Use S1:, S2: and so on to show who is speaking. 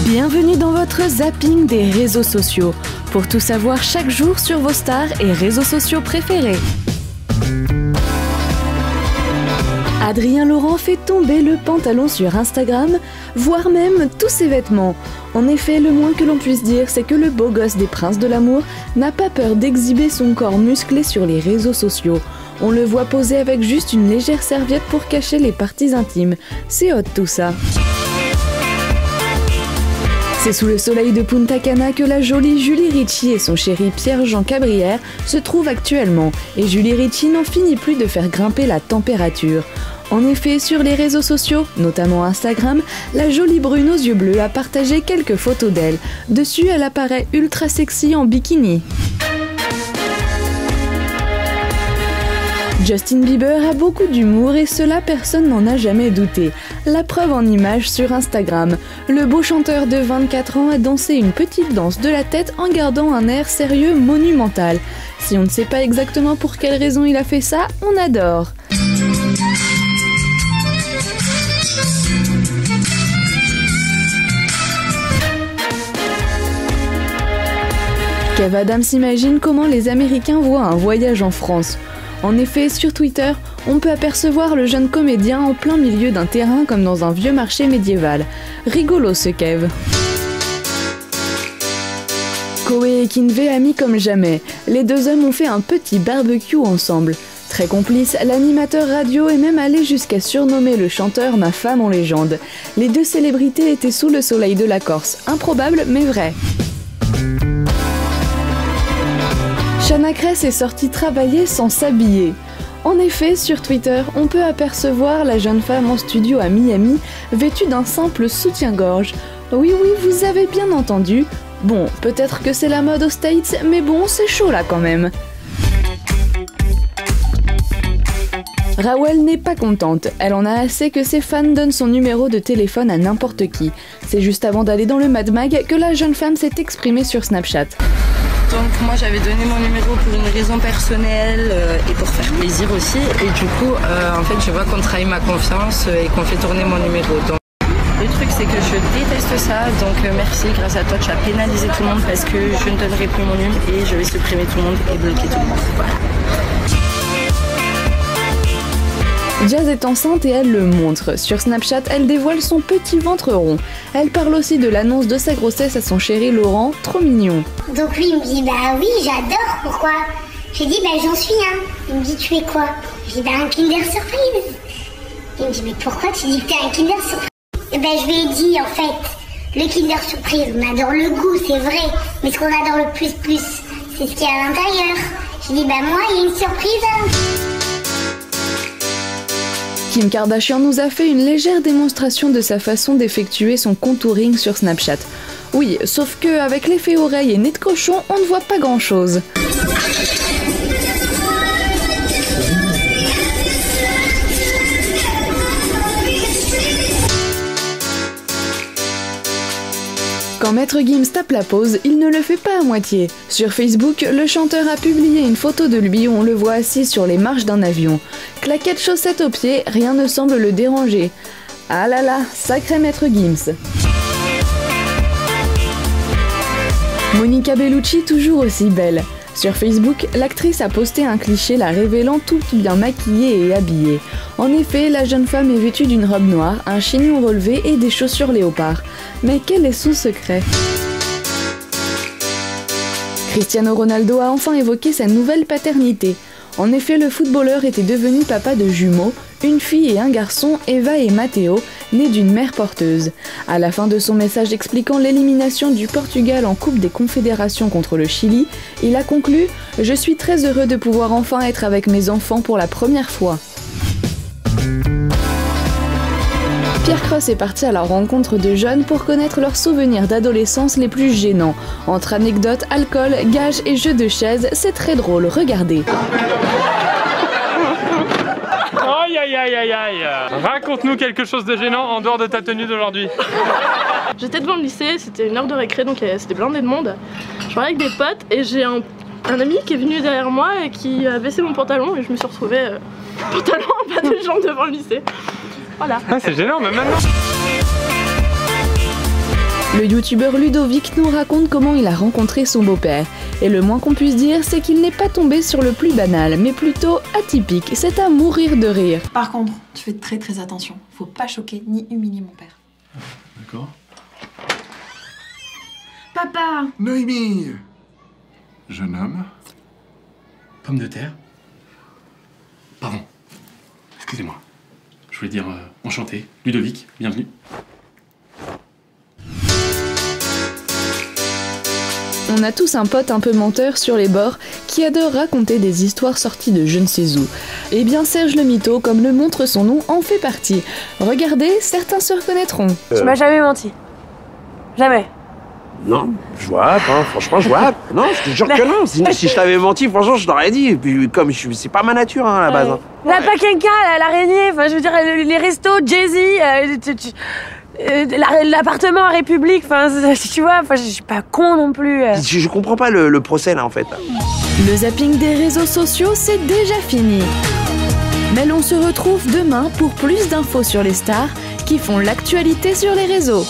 S1: Bienvenue dans votre zapping des réseaux sociaux, pour tout savoir chaque jour sur vos stars et réseaux sociaux préférés. Adrien Laurent fait tomber le pantalon sur Instagram, voire même tous ses vêtements. En effet, le moins que l'on puisse dire, c'est que le beau gosse des princes de l'amour n'a pas peur d'exhiber son corps musclé sur les réseaux sociaux. On le voit poser avec juste une légère serviette pour cacher les parties intimes. C'est hot tout ça. C'est sous le soleil de Punta Cana que la jolie Julie Ricci et son chéri Pierre-Jean Cabrière se trouvent actuellement. Et Julie Ricci n'en finit plus de faire grimper la température. En effet, sur les réseaux sociaux, notamment Instagram, la jolie brune aux yeux bleus a partagé quelques photos d'elle. Dessus, elle apparaît ultra sexy en bikini. Justin Bieber a beaucoup d'humour et cela personne n'en a jamais douté. La preuve en images sur Instagram. Le beau chanteur de 24 ans a dansé une petite danse de la tête en gardant un air sérieux monumental. Si on ne sait pas exactement pour quelle raison il a fait ça, on adore. Kev Adams s'imagine comment les Américains voient un voyage en France. En effet, sur Twitter, on peut apercevoir le jeune comédien en plein milieu d'un terrain comme dans un vieux marché médiéval. Rigolo ce Kev. Koé et Kinvey amis comme jamais. Les deux hommes ont fait un petit barbecue ensemble. Très complice, l'animateur radio est même allé jusqu'à surnommer le chanteur ma femme en légende. Les deux célébrités étaient sous le soleil de la Corse. Improbable mais vrai. Shanna Kress est sortie travailler sans s'habiller. En effet, sur Twitter, on peut apercevoir la jeune femme en studio à Miami, vêtue d'un simple soutien-gorge. Oui, vous avez bien entendu. Bon, peut-être que c'est la mode aux States, mais bon, c'est chaud là quand même. Rawell n'est pas contente, elle en a assez que ses fans donnent son numéro de téléphone à n'importe qui. C'est juste avant d'aller dans le Mad Mag que la jeune femme s'est exprimée sur Snapchat.
S2: Donc moi j'avais donné mon numéro pour une raison personnelle et pour faire plaisir aussi. Et du coup, en fait, je vois qu'on trahit ma confiance et qu'on fait tourner mon numéro. Donc, le truc c'est que je déteste ça, donc merci, grâce à toi tu as pénalisé tout le monde parce que je ne donnerai plus mon numéro et je vais supprimer tout le monde et bloquer tout le monde. Voilà.
S1: Jazz est enceinte et elle le montre. Sur Snapchat, elle dévoile son petit ventre rond. Elle parle aussi de l'annonce de sa grossesse à son chéri Laurent, trop mignon.
S3: Donc lui il me dit bah oui j'adore, pourquoi? J'ai dit bah j'en suis un. Il me dit tu es quoi? J'ai dit bah un Kinder Surprise. Il me dit mais pourquoi tu dis que t'es un Kinder Surprise? Et ben je lui ai dit en fait, le Kinder Surprise on adore le goût c'est vrai, mais ce qu'on adore le plus c'est ce qu'il y a à l'intérieur. J'ai dit bah moi il y a une surprise.
S1: Kim Kardashian nous a fait une légère démonstration de sa façon d'effectuer son contouring sur Snapchat. Oui, sauf que avec l'effet oreille et nez de cochon, on ne voit pas grand chose. Quand Maître Gims tape la pause, il ne le fait pas à moitié. Sur Facebook, le chanteur a publié une photo de lui où on le voit assis sur les marches d'un avion. Claquettes chaussettes aux pieds, rien ne semble le déranger. Ah là là, sacré Maître Gims. Monica Bellucci toujours aussi belle. Sur Facebook, l'actrice a posté un cliché la révélant toute bien maquillée et habillée. En effet, la jeune femme est vêtue d'une robe noire, un chignon relevé et des chaussures léopard. Mais quel est son secret? Cristiano Ronaldo a enfin évoqué sa nouvelle paternité. En effet, le footballeur était devenu papa de jumeaux, une fille et un garçon, Eva et Matteo, nés d'une mère porteuse. À la fin de son message expliquant l'élimination du Portugal en Coupe des Confédérations contre le Chili, il a conclu « Je suis très heureux de pouvoir enfin être avec mes enfants pour la première fois ». Pierre Cross est parti à la rencontre de jeunes pour connaître leurs souvenirs d'adolescence les plus gênants. Entre anecdotes, alcool, gages et jeux de chaises, c'est très drôle, regardez.
S4: Aïe aïe aïe aïe aïe. Raconte-nous quelque chose de gênant en dehors de ta tenue d'aujourd'hui.
S5: J'étais devant le lycée, c'était une heure de récré donc c'était blindé de monde. Je parlais avec des potes et j'ai un ami qui est venu derrière moi et qui a baissé mon pantalon et je me suis retrouvée pantalon en bas des jambes devant le lycée. Voilà.
S4: Ah, c'est gênant, mais maintenant.
S1: Le youtubeur Ludovic nous raconte comment il a rencontré son beau-père. Et le moins qu'on puisse dire, c'est qu'il n'est pas tombé sur le plus banal, mais plutôt atypique. C'est à mourir de rire.
S6: Par contre, tu fais très attention. Faut pas choquer ni humilier mon père.
S7: D'accord.
S6: Papa!
S7: Noémie! Jeune homme.
S8: Pomme de terre. Pardon. Excusez-moi. Je voulais dire enchanté. Ludovic, bienvenue.
S1: On a tous un pote un peu menteur sur les bords qui adore raconter des histoires sorties de je ne sais où. Eh bien Serge le Mytho, comme le montre son nom, en fait partie. Regardez, certains se reconnaîtront.
S9: Tu m'as jamais menti. Jamais.
S10: Non, jouable, hein, franchement jouable. Non, je te jure que non. Sinon, si je t'avais menti, franchement, je t'aurais dit. Et puis, comme c'est pas ma nature, hein, à la base. Hein.
S9: La Paquenka, l'araignée, enfin, je veux dire, les restos, Jay-Z, l'appartement à République, enfin, tu vois, enfin, je suis pas con non plus.
S10: Je comprends pas le procès, là, en fait.
S1: Le zapping des réseaux sociaux, c'est déjà fini. Mais l'on se retrouve demain pour plus d'infos sur les stars qui font l'actualité sur les réseaux.